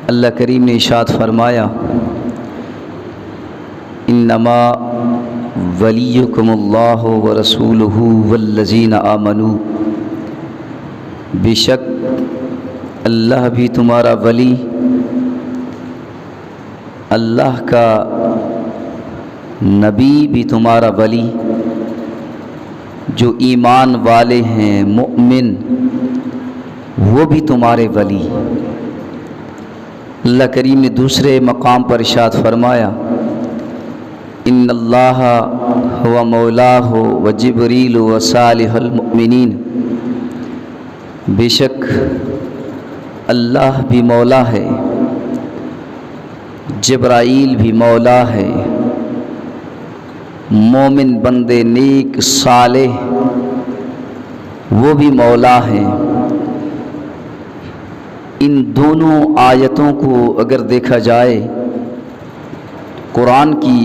اللہ کریم نے ارشاد فرمایا انما ولیکم اللہ ورسولہ والذین آمنوا، بے شک اللہ بھی تمہارا ولی، اللہ کا نبی بھی تمہارا ولی، جو ایمان والے ہیں مؤمن وہ بھی تمہارے ولی۔ اللہ کریم نے دوسرے مقام پر ارشاد فرمایا ان اللہ هو مولاہ وجبریل وصالح المؤمنین، بے شک اللہ بھی مولا ہے، جبرائیل بھی مولا ہے، مومن بندے نیک صالح وہ بھی مولا ہیں۔ ان دونوں آیتوں کو اگر دیکھا جائے قرآن کی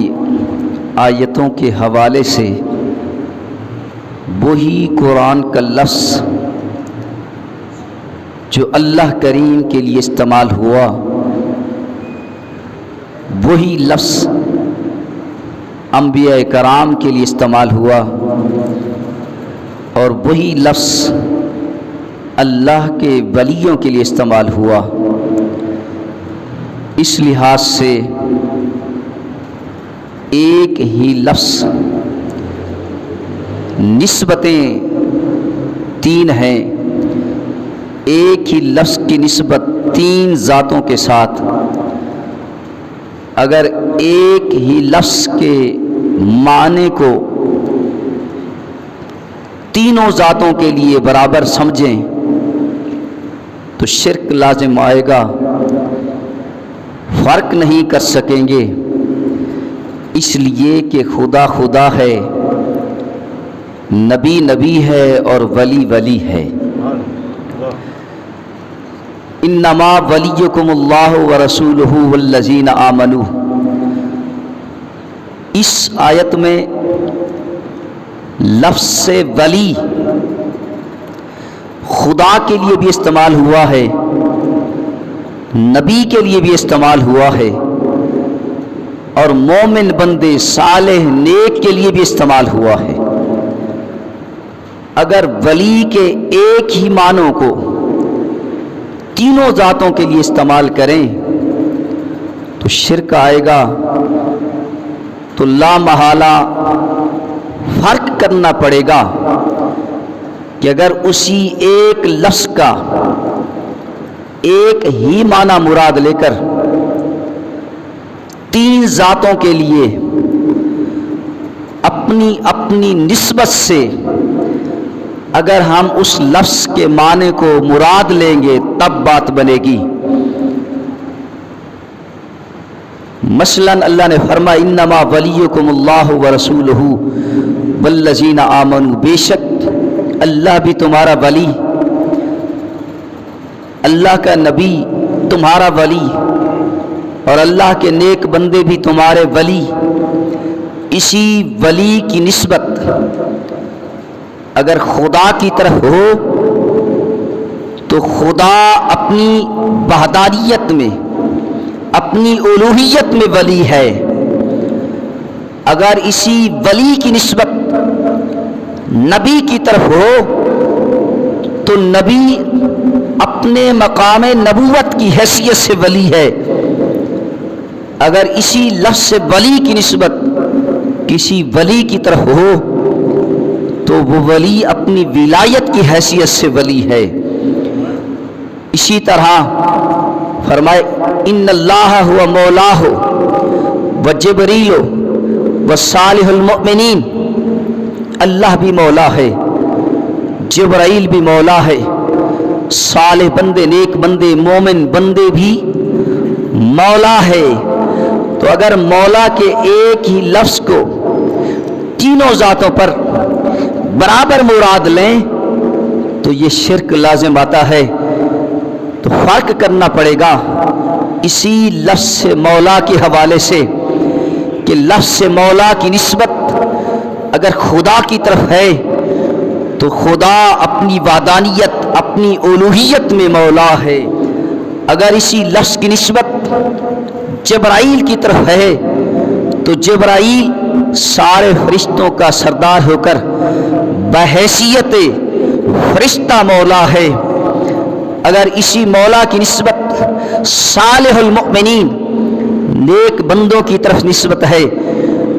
آیتوں کے حوالے سے، وہی قرآن کا لفظ جو اللہ کریم کے لیے استعمال ہوا، وہی لفظ انبیاء کرام کے لیے استعمال ہوا، اور وہی لفظ اللہ کے ولیوں کے لیے استعمال ہوا۔ اس لحاظ سے ایک ہی لفظ نسبتیں تین ہیں، ایک ہی لفظ کی نسبت تین ذاتوں کے ساتھ، اگر ایک ہی لفظ کے معنی کو تینوں ذاتوں کے لیے برابر سمجھیں تو شرک لازم آئے گا، فرق نہیں کر سکیں گے، اس لیے کہ خدا خدا ہے، نبی نبی ہے اور ولی ولی ہے۔ انما ولیکم اللہ ورسولہ والذین آمنوا، اس آیت میں لفظ سے ولی خدا کے لیے بھی استعمال ہوا ہے، نبی کے لیے بھی استعمال ہوا ہے، اور مومن بندے صالح نیک کے لیے بھی استعمال ہوا ہے۔ اگر ولی کے ایک ہی معنوں کو تینوں ذاتوں کے لیے استعمال کریں تو شرک آئے گا، تو لا محالہ فرق کرنا پڑے گا کہ اگر اسی ایک لفظ کا ایک ہی معنی مراد لے کر تین ذاتوں کے لیے اپنی اپنی نسبت سے اگر ہم اس لفظ کے معنی کو مراد لیں گے تب بات بنے گی۔ مثلا اللہ نے فرمایا انما ولیکم اللہ ورسولہ والذین آمنوا، بے شک اللہ بھی تمہارا ولی، اللہ کا نبی تمہارا ولی، اور اللہ کے نیک بندے بھی تمہارے ولی۔ اسی ولی کی نسبت اگر خدا کی طرف ہو تو خدا اپنی وحدانیت میں، اپنی الوہیت میں ولی ہے۔ اگر اسی ولی کی نسبت نبی کی طرف ہو تو نبی اپنے مقام نبوت کی حیثیت سے ولی ہے۔ اگر اسی لفظ سے ولی کی نسبت کسی ولی کی طرف ہو تو وہ ولی اپنی ولایت کی حیثیت سے ولی ہے۔ اسی طرح فرمائے ان اللہ هو مولاہ وجبریل وصالح المؤمنین، اللہ بھی مولا ہے، جبرائیل بھی مولا ہے، صالح بندے نیک بندے مومن بندے بھی مولا ہے۔ تو اگر مولا کے ایک ہی لفظ کو تینوں ذاتوں پر برابر مراد لیں تو یہ شرک لازم آتا ہے، تو فرق کرنا پڑے گا اسی لفظ سے مولا کے حوالے سے کہ لفظ سے مولا کی نسبت اگر خدا کی طرف ہے تو خدا اپنی وحدانیت اپنی الوہیت میں مولا ہے، اگر اسی لفظ کی نسبت جبرائیل کی طرف ہے تو جبرائیل سارے فرشتوں کا سردار ہو کر بحیثیت فرشتہ مولا ہے۔ اگر اسی مولا کی نسبت صالح المؤمنین نیک بندوں کی طرف نسبت ہے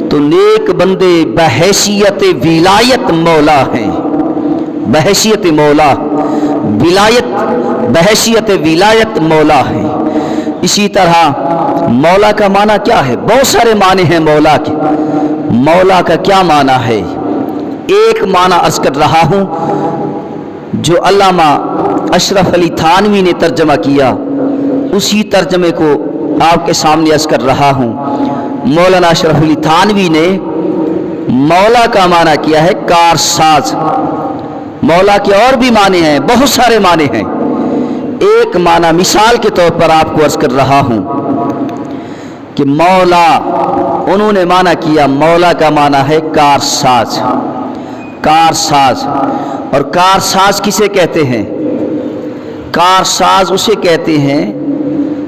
تو نیک بندے بحیثیت ولایت مولا ہیں، بحیثیت مولا، ولایت بحیثیت ولایت مولا ہے۔ اسی طرح مولا کا معنی کیا ہے؟ بہت سارے معنی ہیں مولا کے۔ مولا کا کیا معنی ہے؟ ایک معنی عرض کر رہا ہوں جو علامہ اشرف علی تھانوی نے ترجمہ کیا، اسی ترجمے کو آپ کے سامنے عرض کر رہا ہوں۔ مولانا اشرف علی تھانوی نے مولا کا معنی کیا ہے کارساز۔ مولا کے اور بھی معنی ہیں، بہت سارے معنی ہیں۔ ایک معنی مثال کے طور پر آپ کو عرض کر رہا ہوں کہ مولا، انہوں نے معنی کیا مولا کا معنی ہے کارساز۔ کارساز، اور کارساز کسے کہتے ہیں؟ کارساز اسے کہتے ہیں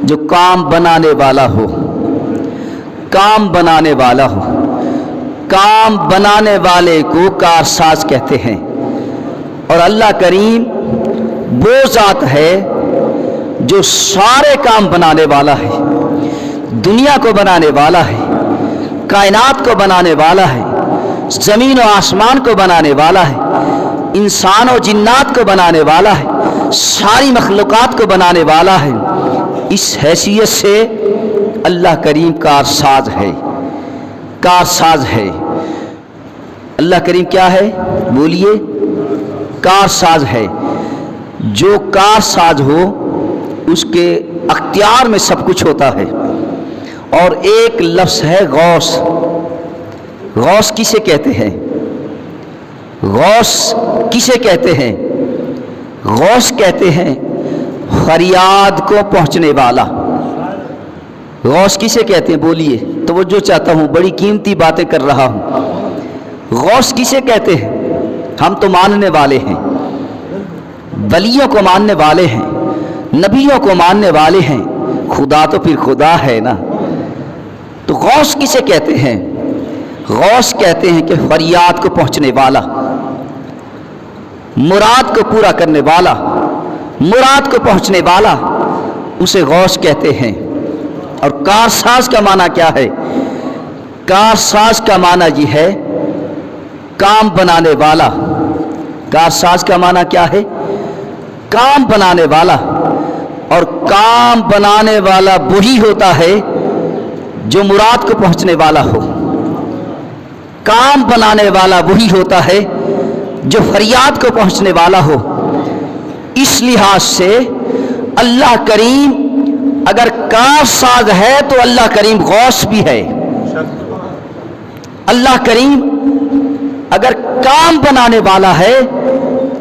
جو کام بنانے والا ہو، کام بنانے والا ہو۔ کام بنانے والے کو کارساز کہتے ہیں۔ اور اللہ کریم وہ ذات ہے جو سارے کام بنانے والا ہے، دنیا کو بنانے والا ہے، کائنات کو بنانے والا ہے، زمین و آسمان کو بنانے والا ہے، انسان و جنات کو بنانے والا ہے، ساری مخلوقات کو بنانے والا ہے۔ اس حیثیت سے اللہ کریم کارساز ہے، کارساز ہے۔ اللہ کریم کیا ہے؟ بولیے، کارساز ہے۔ جو کارساز ہو اس کے اختیار میں سب کچھ ہوتا ہے۔ اور ایک لفظ ہے غوث۔ غوث کسے کہتے ہیں؟ غوث کسے کہتے ہیں؟ غوث کہتے ہیں فریاد کو پہنچنے والا۔ غوث کسے کہتے ہیں؟ بولیے، توجہ چاہتا ہوں، بڑی قیمتی باتیں کر رہا ہوں۔ غوث کسے کہتے ہیں؟ ہم تو ماننے والے ہیں، ولیوں کو ماننے والے ہیں، نبیوں کو ماننے والے ہیں، خدا تو پھر خدا ہے نا۔ تو غوث کسے کہتے ہیں؟ غوث کہتے ہیں کہ فریاد کو پہنچنے والا، مراد کو پورا کرنے والا، مراد کو پہنچنے والا، اسے غوث کہتے ہیں۔ اور کارساز کا معنی کیا ہے؟ کارساز کا معنی یہ ہے کام بنانے والا۔ کارساز کا معنی کیا ہے؟ کام بنانے والا۔ اور کام بنانے والا وہی ہوتا ہے جو مراد کو پہنچنے والا ہو۔ کام بنانے والا وہی ہوتا ہے جو فریاد کو پہنچنے والا ہو۔ اس لحاظ سے اللہ کریم اگر کارساز ہے تو اللہ کریم غوث بھی ہے۔ اللہ کریم اگر کام بنانے والا ہے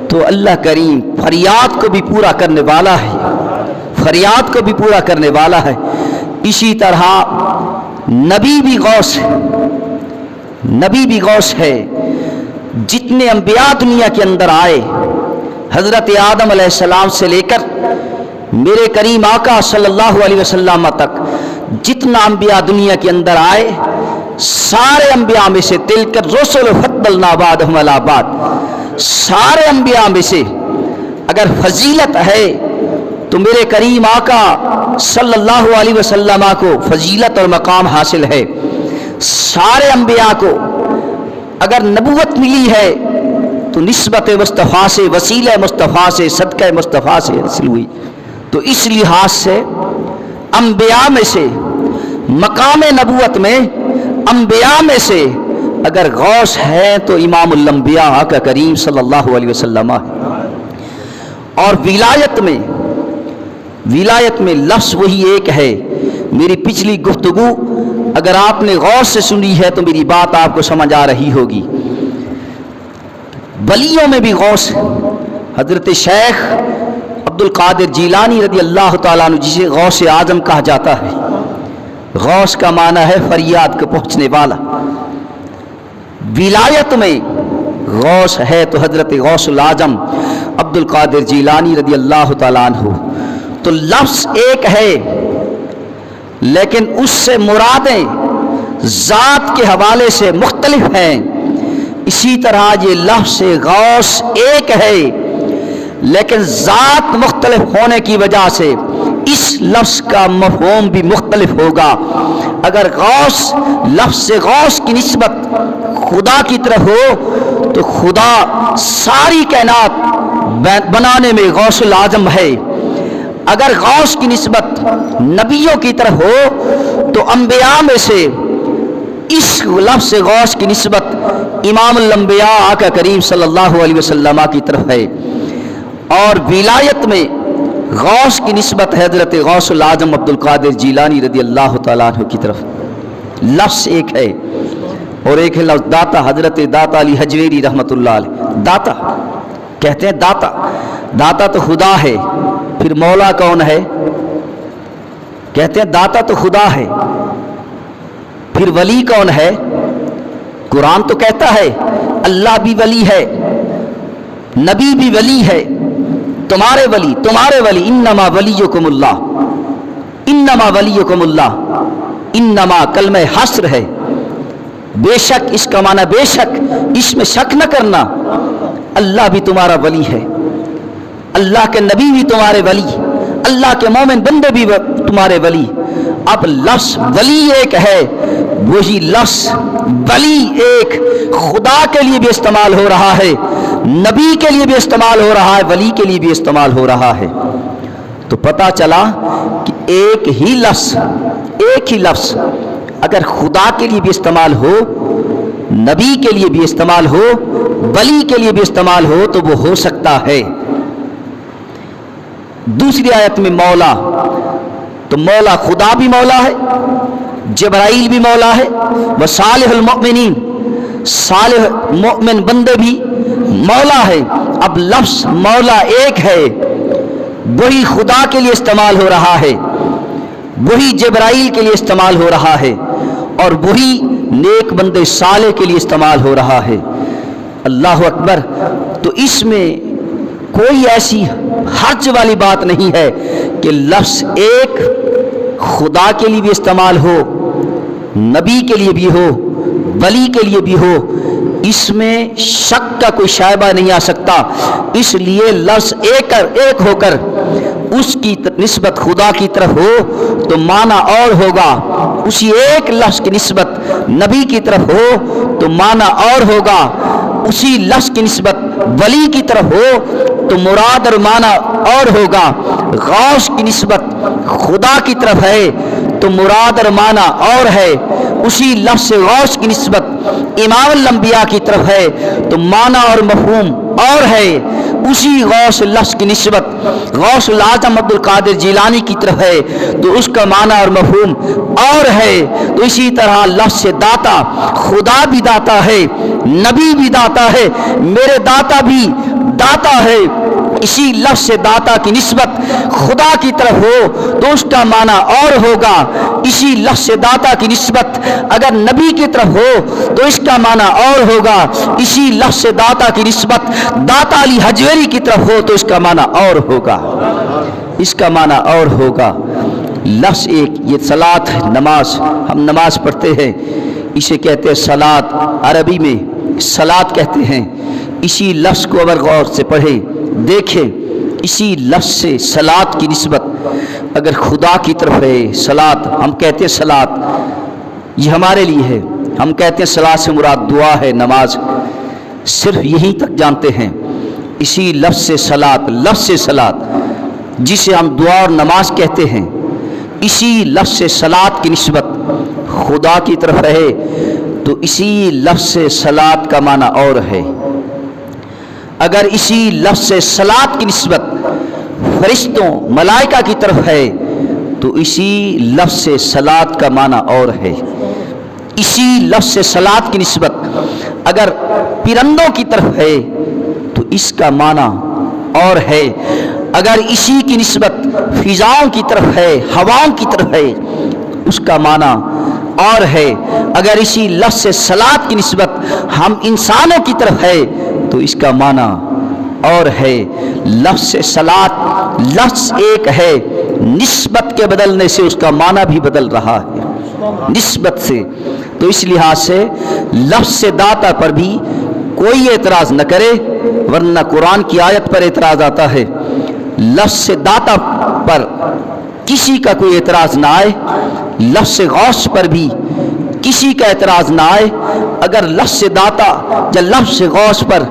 تو اللہ کریم فریاد کو بھی پورا کرنے والا ہے، فریاد کو بھی پورا کرنے والا ہے۔ اسی طرح نبی بھی غوث ہے، نبی بھی غوث ہے۔ جتنے انبیاء دنیا کے اندر آئے، حضرت آدم علیہ السلام سے لے کر میرے کریم آقا صلی اللہ علیہ وسلم تک جتنا انبیاء دنیا کے اندر آئے، سارے انبیاء میں سے تلک الرسل فضلنا بعضهم علی بعض، سارے انبیاء میں سے اگر فضیلت ہے تو میرے کریم آقا صلی اللہ علیہ وسلم کو فضیلت اور مقام حاصل ہے۔ سارے انبیاء کو اگر نبوت ملی ہے تو نسبت مصطفیٰ سے، وسیلہ مصطفیٰ سے، صدقہ مصطفیٰ سے حاصل ہوئی۔ تو اس لحاظ سے انبیاء میں سے، مقام نبوت میں انبیاء میں سے اگر غوث ہے تو امام الانبیاء آقا کریم صلی اللہ علیہ وسلم ہے۔ اور ولایت میں لفظ وہی ایک ہے۔ میری پچھلی گفتگو اگر آپ نے غور سے سنی ہے تو میری بات آپ کو سمجھ آ رہی ہوگی۔ ولیوں میں بھی غوث، حضرت شیخ عبد القادر جیلانی رضی اللہ تعالیٰ عنہ جسے غوث اعظم کہا جاتا ہے۔ غوث کا معنی ہے فریاد کو پہنچنے والا۔ ولایت میں غوث ہے تو حضرت غوث الاعظم عبد القادر جیلانی رضی اللہ تعالیٰ عنہ، تو لفظ ایک ہے لیکن اس سے مرادیں ذات کے حوالے سے مختلف ہیں. اسی طرح یہ لفظ غوث ایک ہے لیکن ذات مختلف ہونے کی وجہ سے اس لفظ کا مفہوم بھی مختلف ہوگا. اگر غوث لفظ غوث کی نسبت خدا کی طرف ہو تو خدا ساری کائنات بنانے میں غوث العظم ہے. اگر غوث کی نسبت نبیوں کی طرف ہو تو انبیاء میں سے اس لفظ غوث کی نسبت امام الانبیاء آقا کریم صلی اللہ علیہ وسلم کی طرف ہے. اور ولایت میں غوث کی نسبت حضرت غوث العظم عبد القادر جیلانی رضی اللہ تعالیٰ عنہ کی طرف. لفظ ایک ہے اور ایک ہے لفظ داتا. حضرت داتا علی حجویری رحمۃ اللہ علیہ داتا کہتے ہیں. داتا تو خدا ہے. پھر مولا کون ہے؟ کہتے ہیں داتا تو خدا ہے. پھر ولی کون ہے؟ قرآن تو کہتا ہے اللہ بھی ولی ہے، نبی بھی ولی ہے. تمہارے ولی انما ولیکم اللہ، انما ولیکم اللہ. انما کلمہ حصر ہے. بے شک اس کا معنی بے شک، اس میں شک نہ کرنا. اللہ بھی تمہارا ولی ہے، اللہ کے نبی بھی تمہارے ولی، اللہ کے مومن بندے بھی تمہارے ولی. اب لفظ ولی ایک ہے، وہی لفظ ولی ایک خدا کے لیے بھی استعمال ہو رہا ہے، نبی کے لیے بھی استعمال ہو رہا ہے، ولی کے لیے بھی استعمال ہو رہا ہے. تو پتہ چلا کہ ایک ہی لفظ اگر خدا کے لیے بھی استعمال ہو، نبی کے لیے بھی استعمال ہو، ولی کے لیے بھی استعمال ہو تو وہ ہو سکتا ہے. دوسری آیت میں مولا، تو مولا خدا بھی مولا ہے، جبرائیل بھی مولا ہے، وصالح المؤمنین، صالح مؤمن بندے بھی مولا ہے. اب لفظ مولا ایک ہے، وہی خدا کے لیے استعمال ہو رہا ہے، وہی جبرائیل کے لیے استعمال ہو رہا ہے، اور وہی نیک بندے صالح کے لیے استعمال ہو رہا ہے. اللہ اکبر. تو اس میں کوئی ایسی حرج والی بات نہیں ہے کہ لفظ ایک خدا کے لیے بھی استعمال ہو، نبی کے لیے بھی ہو، ولی کے لیے بھی ہو. اس میں شک کا کوئی شائبہ نہیں آ سکتا. اس لیے لفظ ایک ہو کر اس کی نسبت خدا کی طرف ہو تو معنی اور ہوگا، اسی ایک لفظ کی نسبت نبی کی طرف ہو تو معنی اور ہوگا، اسی لفظ کی نسبت ولی کی طرف ہو تو مراد اور معنی اور ہوگا. غوث کی نسبت خدا کی طرف ہے تو مراد اور معنی اور ہے، اسی لفظ غوث کی نسبت امام الانبیاء کی طرف ہے تو معنی اور مفہوم اور ہے، اسی غوث لفظ کی نسبت غوث العظم عبد القادر جیلانی کی طرف ہے تو اس کا معنی اور مفہوم اور ہے. تو اسی طرح لفظ داتا، خدا بھی داتا ہے، نبی بھی داتا ہے، میرے داتا بھی داتا ہے. اسی لفظ سے داتا کی نسبت خدا کی طرف ہو تو اس کا معنی اور ہوگا، اسی لفظ سے داتا کی نسبت اگر نبی کی طرف ہو تو اس کا معنی اور ہوگا، اسی لفظ سے داتا کی نسبت داتا علی حجویری کی طرف ہو تو اس کا معنی اور ہوگا، اس کا معنی اور ہوگا. لفظ ایک. یہ صلاۃ ہے، نماز، ہم نماز پڑھتے ہیں، اسے کہتے ہیں صلاۃ، عربی میں صلاۃ کہتے ہیں. اسی لفظ کو اگر غور سے پڑھیں دیکھیں، اسی لفظ سے صلاۃ کی نسبت اگر خدا کی طرف ہے، صلاۃ ہم کہتے ہیں صلاۃ یہ ہمارے لیے ہے، ہم کہتے ہیں صلاۃ سے مراد دعا ہے، نماز، صرف یہیں تک جانتے ہیں. اسی لفظ سے صلاۃ، لفظ سے صلاۃ جسے ہم دعا اور نماز کہتے ہیں، اسی لفظ سے صلاۃ کی نسبت خدا کی طرف رہے تو اسی لفظ سے صلاۃ کا معنی اور ہے. اگر اسی لفظ سے صلاۃ کی نسبت فرشتوں، ملائکہ کی طرف ہے تو اسی لفظ سے صلاۃ کا معنی اور ہے. اسی لفظ سے صلاۃ کی نسبت اگر پرندوں کی طرف ہے تو اس کا معنی اور ہے. اگر اسی کی نسبت فضاؤں کی طرف ہے، ہواؤں کی طرف ہے، اس کا معنی اور ہے. اگر اسی لفظ سے صلاۃ کی نسبت ہم انسانوں کی طرف ہے تو اس کا معنی اور ہے. لفظ سے صلاۃ لفظ ایک ہے نسبت کے بدلنے سے اس کا معنی بھی بدل رہا ہے، نسبت سے۔ تو اس لحاظ سے لفظ داتا پر بھی کوئی اعتراض نہ کرے، ورنہ قرآن کی آیت پر اعتراض آتا ہے۔ لفظ داتا پر کسی کا کوئی اعتراض نہ آئے، لفظ غوث پر بھی کسی کا اعتراض نہ آئے۔ اگر لفظ داتا یا لفظ غوث پر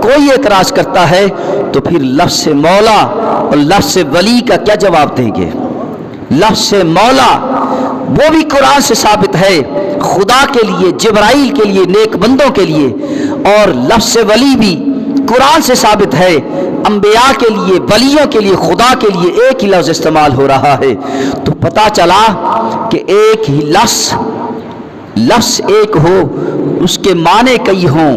کوئی اعتراض کرتا ہے تو پھر لفظ مولا اور لفظ ولی کا کیا جواب دیں گے؟ لفظ مولا وہ بھی قرآن سے ثابت ہے، خدا کے لیے، جبرائیل کے لیے، نیک بندوں کے لیے، اور لفظ ولی بھی قرآن سے ثابت ہے، انبیاء کے لیے، ولیوں کے لیے، خدا کے لیے ایک ہی لفظ استعمال ہو رہا ہے۔ تو پتہ چلا کہ ایک ہی لفظ ایک ہو، اس کے معنی کئی ہوں،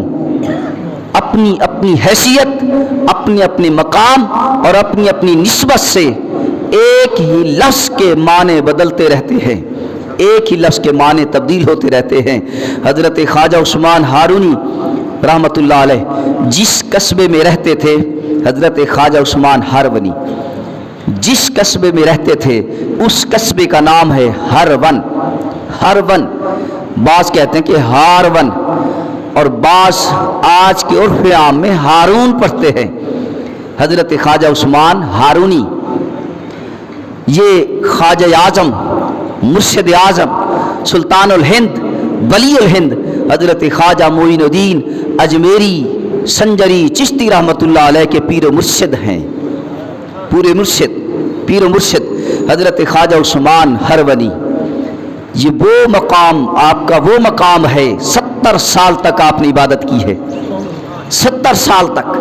اپنی اپنی حیثیت، اپنے اپنے مقام اور اپنی اپنی نسبت سے ایک ہی لفظ کے معنی بدلتے رہتے ہیں، ایک ہی لفظ کے معنی تبدیل ہوتے رہتے ہیں۔ حضرت خواجہ عثمان ہارونی رحمۃ اللہ علیہ جس قصبے میں رہتے تھے، حضرت خواجہ عثمان ہرونی جس قصبے میں رہتے تھے اس قصبے کا نام ہے ہرون۔ ہرون، بعض کہتے ہیں کہ ہارون، اور بعض آج کے عرف عام میں ہارون پڑھتے ہیں۔ حضرت خواجہ عثمان ہارونی یہ خواجہ اعظم، مرشد اعظم، سلطان الہند، ولی الہند حضرت خواجہ معین الدین اجمیری سنجری چشتی رحمۃ اللہ علیہ کے پیر و مرشد ہیں، پورے مرشد، پیر و مرشد حضرت خواجہ عثمان ہرونی۔ یہ وہ مقام، آپ کا وہ مقام ہے، 70 سال تک آپ نے عبادت کی ہے، 70 سال تک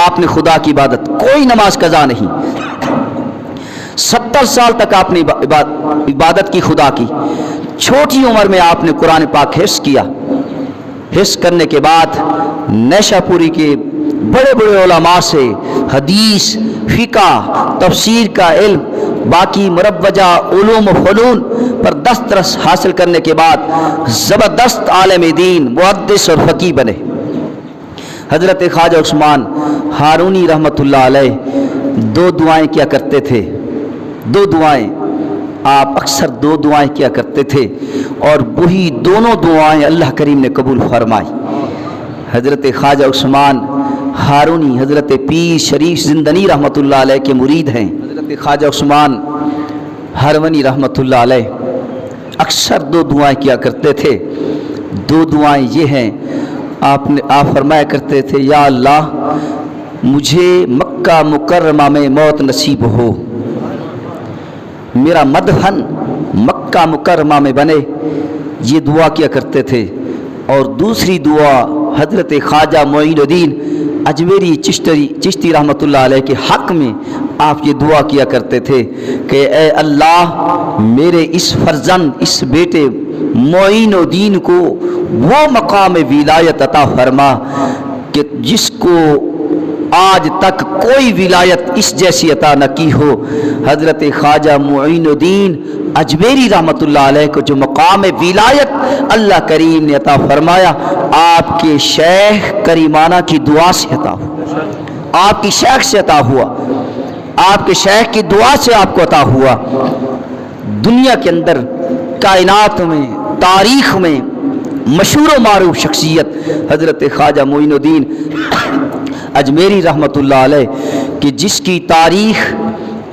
آپ نے خدا کی عبادت، کوئی نماز قضا نہیں، 70 سال تک آپ نے عبادت کی خدا کی۔ چھوٹی عمر میں آپ نے قرآن پاک حفظ کیا، حفظ کرنے کے بعد نیشا پوری کے بڑے بڑے علماء سے حدیث، فقہ، تفسیر کا علم، باقی مروجہ علوم و فنون پر دسترس حاصل کرنے کے بعد زبردست عالم دین، محدث اور فقیہ بنے۔ حضرت خواجہ عثمان ہارونی رحمۃ اللہ علیہ دو دعائیں کیا کرتے تھے، دو دعائیں آپ اکثر دو دعائیں کیا کرتے تھے، اور وہی دونوں دعائیں اللہ کریم نے قبول فرمائی۔ حضرت خواجہ عثمان ہارونی حضرت پیر شریف زندنی رحمۃ اللہ علیہ کے مرید ہیں۔ حضرت خواجہ عثمان ہرونی رحمۃ اللہ علیہ اکثر دو دعائیں کیا کرتے تھے۔ دو دعائیں یہ ہیں، آپ فرمایا کرتے تھے، یا اللہ مجھے مکہ مکرمہ میں موت نصیب ہو، میرا مدفن مکہ مکرمہ میں بنے، یہ دعا کیا کرتے تھے۔ اور دوسری دعا حضرت خواجہ معین الدین اجمیری چشتی رحمۃ اللہ علیہ کے حق میں آپ یہ دعا کیا کرتے تھے کہ اے اللہ میرے اس فرزند، اس بیٹے معین الدین کو وہ مقام ولایت عطا فرما کہ جس کو آج تک کوئی ولایت اس جیسی عطا نہ کی ہو۔ حضرت خواجہ معین الدین اجمیری رحمۃ اللہ علیہ کو جو مقام ولایت اللہ کریم نے عطا فرمایا، آپ کے شیخ کریمانہ کی دعا سے عطا ہوا، آپ کی شیخ سے عطا ہوا، آپ کے شیخ کی دعا سے آپ کو عطا ہوا۔ دنیا کے اندر، کائنات میں، تاریخ میں مشہور و معروف شخصیت حضرت خواجہ معین الدین اجمیری رحمۃ اللہ علیہ کہ جس کی تاریخ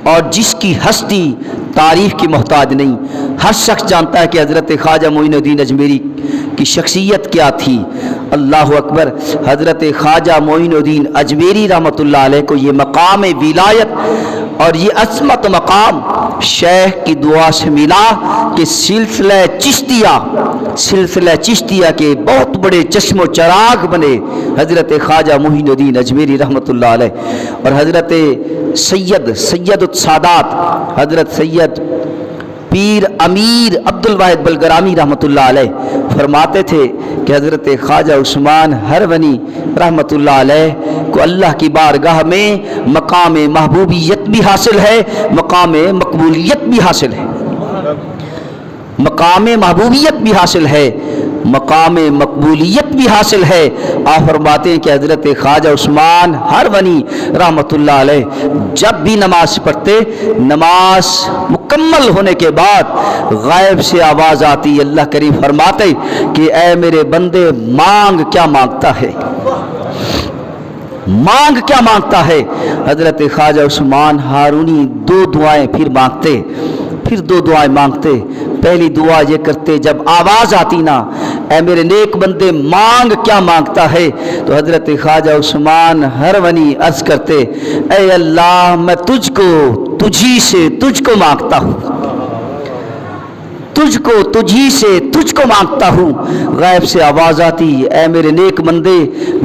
اور جس کی ہستی تاریخ کی محتاج نہیں، ہر شخص جانتا ہے کہ حضرت خواجہ معین الدین اجمیری کی شخصیت کیا تھی۔ اللہ اکبر، حضرت خواجہ معین الدین اجمیری رحمۃ اللہ علیہ کو یہ مقام ولایت اور یہ عظمت مقام شیخ کی دعا سے ملا کہ سلسلہ چشتیہ کے بہت بڑے چشم و چراغ بنے حضرت خواجہ معین الدین اجمیری رحمۃ اللہ علیہ۔ اور حضرت سید السادات حضرت سید پیر امیر عبد الواحد بلگرامی رحمۃ اللہ علیہ فرماتے تھے کہ حضرت خواجہ عثمان ہرونی رحمۃ اللہ علیہ کو اللہ کی بارگاہ میں مقام محبوبیت بھی حاصل ہے، مقام مقبولیت بھی حاصل ہے، مقام محبوبیت بھی حاصل ہے۔ مقام مقبولیت بھی حاصل ہے۔ آپ فرماتے ہیں کہ حضرت خواجہ عثمان ہرونی رحمۃ اللہ علیہ جب بھی نماز پڑھتے، نماز مکمل ہونے کے بعد غائب سے آواز آتی، اللہ کریم فرماتے کہ اے میرے بندے مانگ کیا مانگتا ہے، مانگ کیا مانگتا ہے۔ حضرت خواجہ عثمان ہارونی دو دعائیں پھر مانگتے، پھر دو دعائیں مانگتے۔ پہلی دعا یہ کرتے جب آواز آتی نا اے میرے نیک بندے مانگ کیا مانگتا ہے، تو حضرت خواجہ عثمان ہرونی عرض کرتے اے اللہ میں تجھ کو، تجھی سے تجھ کو مانگتا ہوں، تجھ کو، تجھی سے تجھ کو مانگتا ہوں۔ غیب سے آواز آتی اے میرے نیک بندے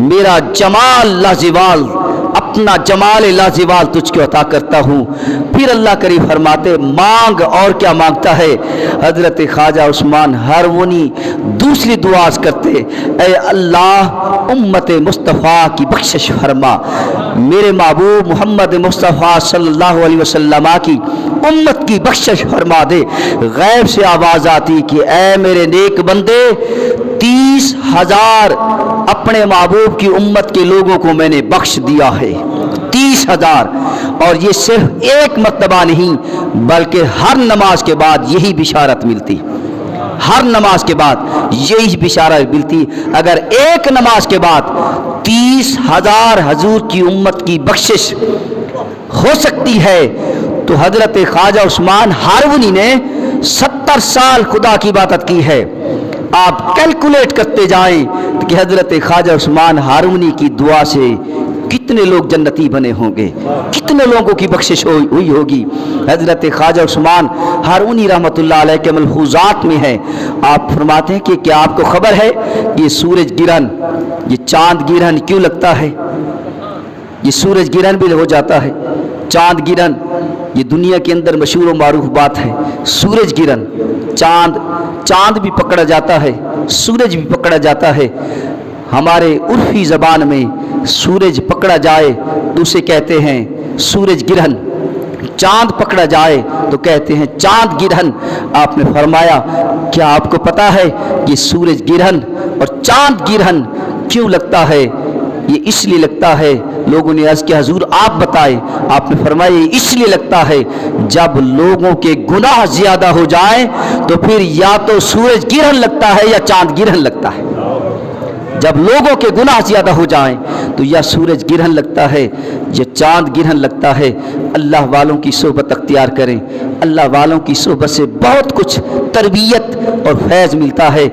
میرا جمال لازوال، اپنا جمال لازوال تجھ کو عطا کرتا ہوں۔ پھر اللہ کریم فرماتے مانگ، اور کیا مانگتا ہے؟ حضرت خواجہ عثمان ہرونی دوسری دعا کرتے اے اللہ امت مصطفیٰ کی بخشش فرما، میرے محبوب محمد مصطفیٰ صلی اللہ علیہ وسلم کی امت کی بخشش فرما دے۔ غیب سے آواز آتی کہ اے میرے نیک بندے 30,000 اپنے محبوب کی امت کے لوگوں کو میں نے بخش دیا ہے، 30,000۔ اور یہ صرف ایک مرتبہ نہیں بلکہ ہر نماز کے بعد یہی بشارت ملتی، ہر نماز کے بعد یہی بشارت ملتی۔ اگر ایک نماز کے بعد 30,000 حضور کی امت کی بخشش ہو سکتی ہے تو حضرت خواجہ عثمان ہارونی نے 70 سال خدا کی عبادت کی ہے۔ آپ کیلکولیٹ کرتے جائیں کہ حضرت خواجہ عثمان ہارونی کی دعا سے کتنے لوگ جنتی بنے ہوں گے، کتنے لوگوں کی بخشش ہوئی ہوگی۔ حضرت خواجہ عثمان ہارونی رحمۃ اللہ علیہ کے ملحوظات میں ہے، آپ فرماتے ہیں کہ کیا آپ کو خبر ہے یہ سورج گرہن، یہ چاند گرہن کیوں لگتا ہے؟ یہ سورج گرہن بھی ہو جاتا ہے، چاند گرہن یہ دنیا کے اندر مشہور و معروف بات ہے۔ سورج گرہن، چاند بھی پکڑا جاتا ہے، سورج بھی پکڑا جاتا ہے۔ ہمارے عرفی زبان میں سورج پکڑا جائے تو اسے کہتے ہیں سورج گرہن، چاند پکڑا جائے تو کہتے ہیں چاند گرہن۔ آپ نے فرمایا کیا آپ کو پتا ہے کہ سورج گرہن اور چاند گرہن کیوں لگتا ہے؟ یہ اس لیے لگتا ہے، لوگوں نے عرض کیا حضور آپ بتائیں، آپ نے فرمایا یہ اس لیے لگتا ہے جب لوگوں کے گناہ زیادہ ہو جائیں تو پھر یا تو سورج گرہن لگتا ہے یا چاند گرہن لگتا ہے۔ جب لوگوں کے گناہ زیادہ ہو جائیں تو یا سورج گرہن لگتا ہے یا چاند گرہن لگتا ہے۔ اللہ والوں کی صحبت اختیار کریں، اللہ والوں کی صحبت سے بہت کچھ تربیت اور فیض ملتا ہے۔